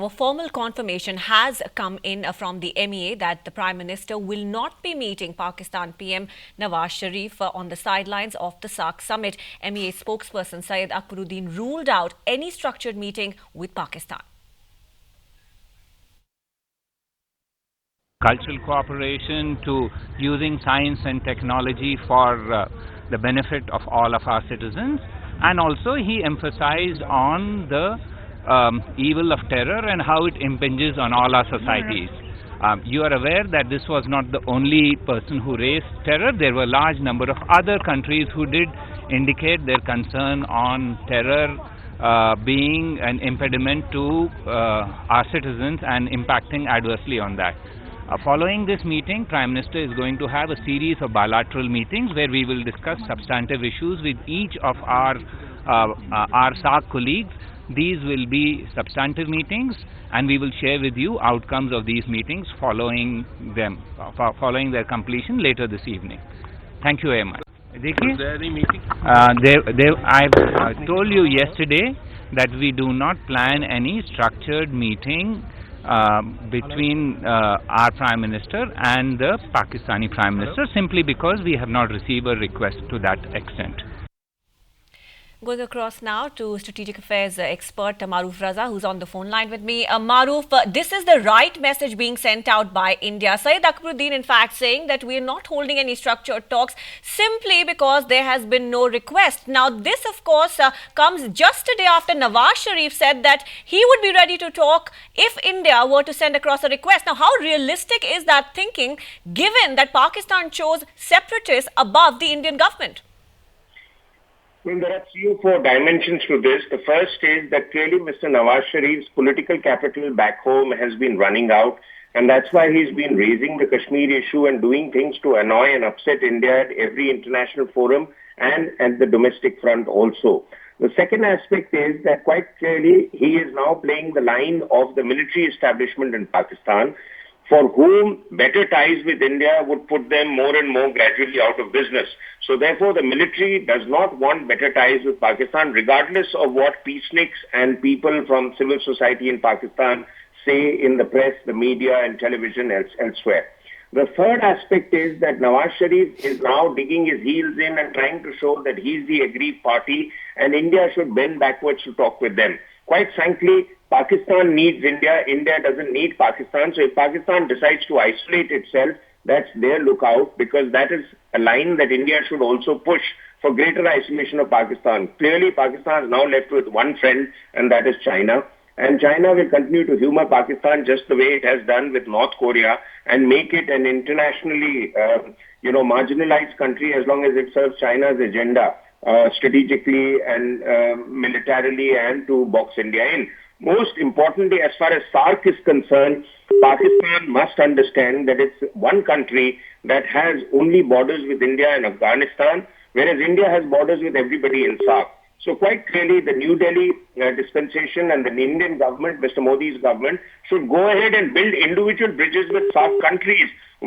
A formal confirmation has come in from the MEA that the Prime Minister will not be meeting Pakistan PM Nawaz Sharif on the sidelines of the SAARC summit. MEA spokesperson Syed Akbaruddin ruled out any structured meeting with Pakistan. Cultural cooperation to using science and technology for the benefit of all of our citizens, and also he emphasized on the evil of terror and how it impinges on all our societies. You are aware that this was not the only person who raised terror. There were a large number of other countries who did indicate their concern on terror being an impediment to our citizens and impacting adversely on that. Following this meeting, Prime Minister is going to have a series of bilateral meetings where we will discuss substantive issues with each of our SAARC colleagues. These will be substantive meetings, and we will share with you outcomes of these meetings following their completion later this evening. Thank you very much. Was there any meeting? I've told you yesterday that we do not plan any structured meeting between our Prime Minister and the Pakistani Prime Minister, simply because we have not received a request to that extent. Going across now to Strategic Affairs expert Maroof Raza, who's on the phone line with me. Maroof, this is the right message being sent out by India. Syed Akbaruddin, in fact, saying that we are not holding any structured talks simply because there has been no request. Now, this, of course, comes just a day after Nawaz Sharif said that he would be ready to talk if India were to send across a request. Now, how realistic is that thinking, given that Pakistan chose separatists above the Indian government? Well, there are 3 or 4 dimensions to this. The first is that clearly Mr. Nawaz Sharif's political capital back home has been running out, and that's why he's been raising the Kashmir issue and doing things to annoy and upset India at every international forum and at the domestic front also. The second aspect is that quite clearly he is now playing the line of the military establishment in Pakistan, for whom better ties with India would put them more and more gradually out of business. So therefore, the military does not want better ties with Pakistan, regardless of what peaceniks and people from civil society in Pakistan say in the press, the media and television elsewhere. The third aspect is that Nawaz Sharif is now digging his heels in and trying to show that he's the aggrieved party and India should bend backwards to talk with them. Quite frankly, Pakistan needs India. India doesn't need Pakistan. So if Pakistan decides to isolate itself, that's their lookout, because that is a line that India should also push for greater isolation of Pakistan. Clearly, Pakistan is now left with one friend, and that is China. And China will continue to humor Pakistan just the way it has done with North Korea and make it an internationally, marginalized country as long as it serves China's agenda strategically and militarily, and to box India in. Most importantly, as far as SAARC is concerned, Pakistan must understand that it's one country that has only borders with India and Afghanistan, whereas India has borders with everybody in SAARC. So quite clearly, the New Delhi dispensation and the Indian government, Mr. Modi's government, should go ahead and build individual bridges with SAARC countries